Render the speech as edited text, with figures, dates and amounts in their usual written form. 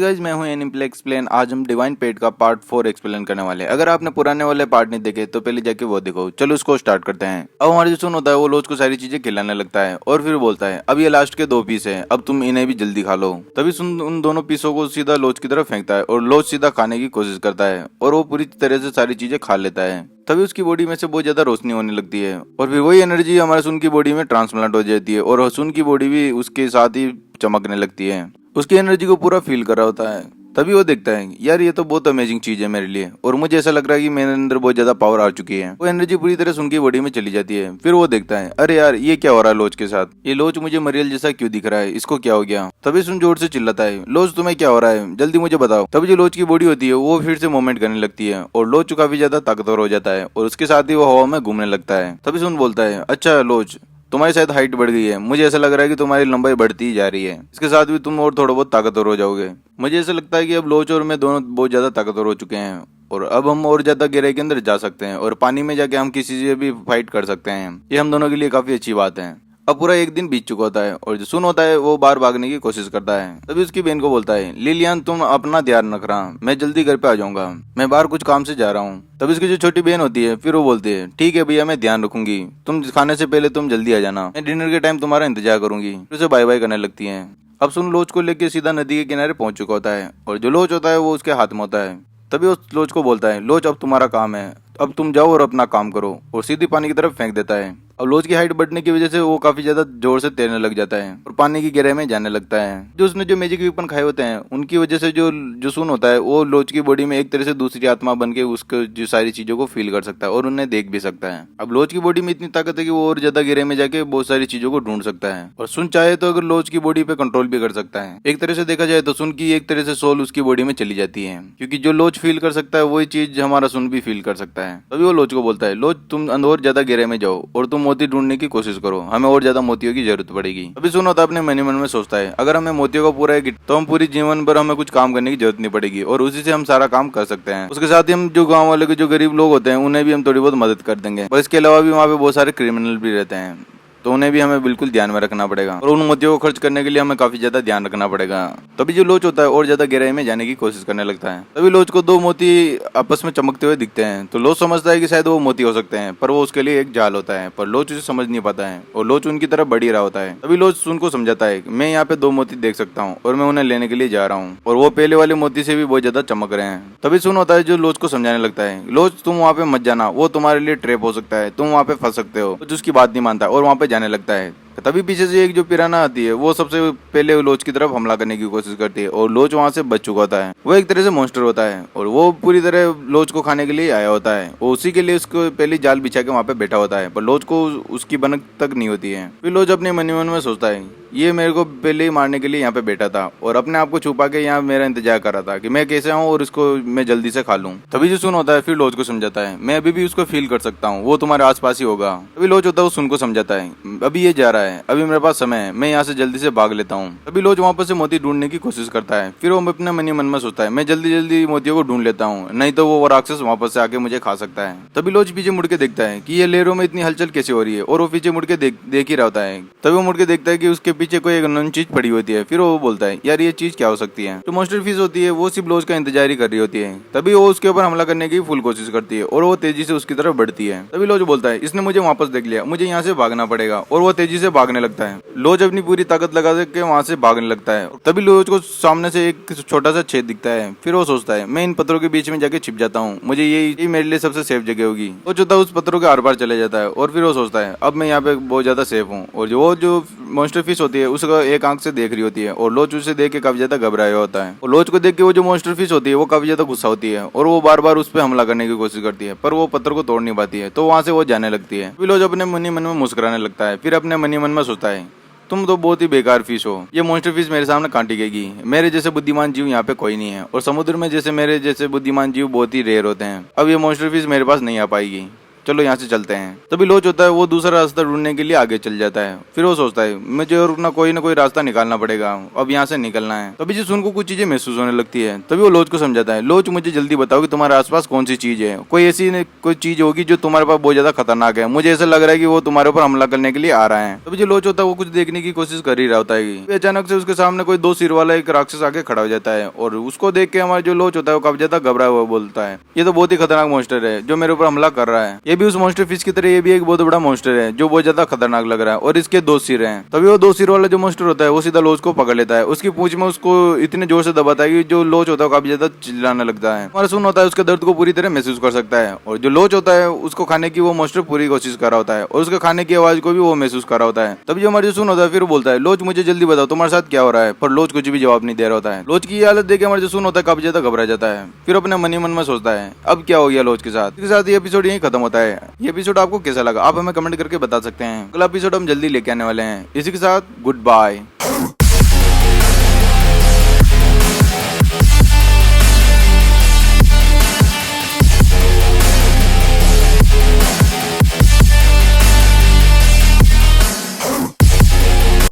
Guys, मैं हूं animal explain. आज हम डिवाइन पेट का पार्ट 4 एक्सप्लेन करने वाले हैं। अगर आपने पुराने वाले पार्ट नहीं देखे तो पहले जाके वो देखो। चलो उसको स्टार्ट करते हैं। अब हमारे जो सुन होता है वो लोच को सारी चीजें खिलाने लगता है और फिर बोलता है अब ये लास्ट के 2 पीस है, अब तुम इन्हें भी जल्दी खा लो। तभी सुन उन दोनों पीसों को सीधा लोच की तरफ फेंकता है और लोच सीधा खाने की कोशिश करता है और वो पूरी तरह से सारी चीजें खा लेता है। तभी उसकी बॉडी में से बहुत ज्यादा रोशनी होने लगती है और फिर वही एनर्जी हमारे सुन की बॉडी में ट्रांसप्लांट हो जाती है और सुन की बॉडी भी उसके साथ ही चमकने लगती है। उसकी एनर्जी को पूरा फील कर रहा होता है। तभी वो देखता है यार ये तो बहुत अमेजिंग चीज है मेरे लिए और मुझे ऐसा लग रहा है कि मेरे अंदर बहुत ज्यादा पावर आ चुकी है। वो एनर्जी पूरी तरह सुन की बॉडी में चली जाती है। फिर वो देखता है अरे यार ये क्या हो रहा है लोच के साथ, ये लोच मुझे मरियल जैसा क्यों दिख रहा है, इसको क्या हो गया। तभी सुन जोर से चिल्लाता है लोच तुम्हें क्या हो रहा है, जल्दी मुझे बताओ। तभी जो लोच की बॉडी होती है वो फिर से मूवमेंट करने लगती है और लोच काफी ज्यादा ताकतवर हो जाता है और उसके साथ ही वो हवा में घूमने लगता है। तभी सुन बोलता है अच्छा लोच तुम्हारी शायद हाइट बढ़ गई है, मुझे ऐसा लग रहा है कि तुम्हारी लंबाई बढ़ती ही जा रही है, इसके साथ भी तुम और थोड़ा बहुत ताकतवर हो जाओगे। मुझे ऐसा लगता है कि अब लोच और मैं दोनों बहुत ज्यादा ताकतवर हो चुके हैं और अब हम और ज्यादा गहराई के अंदर जा सकते हैं और पानी में जाके हम किसी से भी फाइट कर सकते हैं। ये हम दोनों के लिए काफी अच्छी बात है। अब पूरा एक दिन बीत चुका होता है और जो सुन होता है वो बाहर भागने की कोशिश करता है। तभी उसकी बहन को बोलता है लिलियन तुम अपना ध्यान रख रहा, मैं जल्दी घर पे आ जाऊंगा, मैं बाहर कुछ काम से जा रहा हूँ। तभी उसकी जो छोटी बहन होती है फिर वो बोलती है ठीक है भैया मैं ध्यान रखूंगी, तुम खाने से पहले तुम जल्दी आ जाना, मैं डिनर के टाइम तुम्हारा इंतजार करूंगी। फिर उसे बाय बाय करने लगती है। अब सुन लोच को लेके सीधा नदी के किनारे पहुंच चुका होता है और जो लोच होता है वो उसके हाथ में होता है। तभी उस लोच को बोलता है लोच अब तुम्हारा काम है, अब तुम जाओ और अपना काम करो, और सीधी पानी की तरफ फेंक देता है। अब लोच की हाइट बढ़ने की वजह से वो काफी ज्यादा जोर से तैरने लग जाता है और पानी की गहराई में जाने लगता है। जो उसने जो मैजिक वेपन खाए होते हैं उनकी वजह से जो सुन होता है वो लोच की बॉडी में एक तरह से दूसरी आत्मा बन के उसको जो सारी चीजों को फील कर सकता है और उन्हें देख भी सकता है। अब लोच की बॉडी में इतनी ताकत है कि वो और ज्यादा गहराई में जाके बहुत सारी चीजों को ढूंढ सकता है और सुन चाहे तो अगर लोच की बॉडी पे कंट्रोल भी कर सकता है। एक तरह से देखा जाए तो सुन की एक तरह से सोल उसकी बॉडी में चली जाती है, क्योंकि जो लोच फील कर सकता है वही चीज हमारा सुन भी फील कर सकता है। तभी वो लोच को बोलता है लोच तुम और ज्यादा गहराई में जाओ और तुम मोती ढूंढने की कोशिश करो, हमें और ज्यादा मोतियों की जरूरत पड़ेगी। अभी सुन होता है अपने मन ही मन में सोचता है अगर हमें मोतियों का पूरा है तो हम पूरी जीवन भर हमें कुछ काम करने की जरूरत नहीं पड़ेगी और उसी से हम सारा काम कर सकते हैं। उसके साथ ही हम जो गांव वाले के जो गरीब लोग होते हैं उन्हें भी हम थोड़ी बहुत मदद कर देंगे और इसके अलावा भी वहाँ पे बहुत सारे क्रिमिनल भी रहते हैं तो उन्हें भी हमें बिल्कुल ध्यान में रखना पड़ेगा और उन मोतियों को खर्च करने के लिए हमें काफी ज्यादा ध्यान रखना पड़ेगा। तभी जो लोच होता है और ज्यादा गहराई में जाने की कोशिश करने लगता है। तभी लोच को 2 मोती आपस में चमकते हुए दिखते हैं तो लोच समझता है कि शायद वो मोती हो सकते हैं, पर वो उसके लिए एक जाल होता है, पर लोच उसे समझ नहीं पाता है और लोच उनकी तरफ बढ़ ही रहा होता है। तभी लोच सुन को समझाता है मैं यहाँ पे 2 मोती देख सकता हूँ और मैं उन्हें लेने के लिए जा रहा हूँ और वो पहले वाले मोती से भी बहुत ज्यादा चमक रहे हैं। तभी सुन होता है जो लोच को समझाने लगता है लोच तुम वहाँ पे मत जाना, वो तुम्हारे लिए ट्रैप हो सकता है, तुम वहाँ पे फंस सकते हो। लोच उसकी बात नहीं मानता और वहाँ पे जाने लगता है। तभी पीछे से एक जो पिराना आती है वो सबसे पहले लोच की तरफ हमला करने की कोशिश करती है और लोच वहां से बच चुका होता है। वो एक तरह से मॉन्स्टर होता है और वो पूरी तरह लोच को खाने के लिए आया होता है। वो उसी के लिए उसको पहले जाल बिछा के वहां पे बैठा होता है, पर लोच को उसकी भनक तक नहीं होती है। फिर लोच अपने मन ही मन में सोचता है ये मेरे को पहले ही मारने के लिए यहाँ पे बैठा था और अपने आप को छुपा के यहाँ मेरा इंतजार कर रहा था कि मैं कैसे आऊँ और इसको मैं जल्दी से खा लूँ। तभी जो सुन होता है फिर लोच को समझाता है मैं अभी भी उसको फील कर सकता हूँ, वो तुम्हारे आसपास ही होगा। तभी लोच होता है वो सुन को समझाता है अभी ये जा रहा है, अभी मेरे पास समय है, मैं यहाँ से जल्दी से भाग लेता हूँ। तभी लोच वहाँ पर से मोती ढूंढने की कोशिश करता है। फिर वो अपने मन ही मन में सोचता है मैं जल्दी जल्दी मोतियों को ढूंढ लेता हूँ, नहीं तो वो राक्षस वापस से आके मुझे खा सकता है। तभी लोच पीछे मुड़ के देखता है कि ये लहरों में इतनी हलचल कैसे हो रही है और वो पीछे मुड़ के देख ही रहा होता है। तभी वो मुड़ के देखता है कि उसके पीछे कोई एक चीज पड़ी होती है। फिर वो बोलता है यार ये चीज क्या हो सकती है। जो मॉन्स्टर फिश होती है वो सिर्फ लोच का इंतजार ही कर रही होती है। तभी वो उसके ऊपर हमला करने की फुल कोशिश करती है और वो तेजी से उसकी तरफ बढ़ती है। तभी लोच बोलता है इसने मुझे वापस देख लिया, मुझे यहाँ से भागना पड़ेगा, और वो तेजी से भागने लगता है। लोच अपनी पूरी ताकत लगा के वहां से भागने लगता है। तभी लोच को सामने से एक छोटा सा छेद दिखता है। फिर वो सोचता है मैं इन पत्थरों के बीच में जाके छिप जाता हूँ, मुझे यही मेरे लिए सबसे सेफ जगह होगी। वो जो था उस पत्थरों के आर पार चले जाता है और फिर वो सोचता है अब मैं यहाँ पे बहुत ज्यादा सेफ हूँ। और जो मॉन्स्टर फिश होती है उसका एक आंख से देख रही होती है और लोच उसे देख के काफी ज्यादा घबराया होता है। और लोच को देख के वो जो मॉन्स्टर फिश होती है वो काफी ज्यादा गुस्सा होती है और वो बार बार उस पर हमला करने की कोशिश करती है, पर वो पत्थर को तोड़ नहीं पाती है तो वहां से वो जाने लगती है। फिर लोच अपने मन ही मन में मुस्कुराने लगता है। फिर अपने मन ही मन में सोचता है तुम तो बहुत ही बेकार फिश हो, ये मॉन्स्टर फिश मेरे सामने कांटी टिकेगी, मेरे जैसे बुद्धिमान जीव यहाँ पे कोई नहीं है और समुद्र में जैसे मेरे जैसे बुद्धिमान जीव बहुत ही रेयर होते हैं, अब ये मॉन्स्टर फिश मेरे पास नहीं आ पाएगी। चलो यहाँ से चलते हैं। तभी लोच होता है वो दूसरा रास्ता ढूंढने के लिए आगे चल जाता है। फिर वो सोचता है मुझे और ना कोई रास्ता निकालना पड़ेगा, अब यहाँ से निकलना है। तभी जिसुन को कुछ चीजें महसूस होने लगती है। तभी वो लोच को समझाता है, लोच मुझे जल्दी बताओ कि तुम्हारे आसपास कौन सी चीज है, कोई ऐसी कोई चीज होगी जो तुम्हारे पास बहुत ज्यादा खतरनाक है, मुझे ऐसा लग रहा है कि वो तुम्हारे ऊपर हमला करने के लिए आ रहा है। तभी जो लोच होता है वो कुछ देखने की कोशिश कर ही रहा होता है। अचानक से उसके सामने कोई 2 सिर वाला एक राक्षस आके खड़ा हो जाता है और उसको देख के हमारा जो लोच होता है वो काफी ज्यादा घबरा हुआ बोलता है, ये तो बहुत ही खतरनाक मॉन्स्टर है जो मेरे ऊपर हमला कर रहा है। ये भी उस मॉन्स्टर फिश की तरह ये भी एक बहुत बड़ा मॉन्स्टर है जो बहुत ज्यादा खतरनाक लग रहा है और इसके 2 सिर हैं। तभी वो 2 सिर वाला जो मॉन्स्टर होता है वो सीधा लोच को पकड़ लेता है, उसकी पूंछ में उसको इतने जोर से दबाता है कि जो लोच होता है काफी ज्यादा चिल्लाने लगता है। हमारा सुन होता है उसके दर्द को पूरी तरह महसूस कर सकता है और जो लोच होता है उसको खाने की वो मॉन्स्टर पूरी कोशिश कर रहा होता है और उसके खाने की आवाज को भी वो महसूस कर रहा होता है। तभी जो हमारा जो सुन होता है फिर बोलता है, लोच मुझे जल्दी बताओ तुम्हारे साथ क्या हो रहा है, पर लोच कुछ भी जवाब नहीं दे रहा होता है। लोच की हालत देख के हमारा जो सुन होता है काफी ज्यादा घबरा जाता है। फिर अपने मन ही मन में सोचता है अब क्या हो गया लोच के साथ। ये एपिसोड यही खत्म होता है। ये एपिसोड आपको कैसा लगा आप हमें कमेंट करके बता सकते हैं। अगला एपिसोड हम जल्दी लेके आने वाले हैं। इसी के साथ गुड बाय।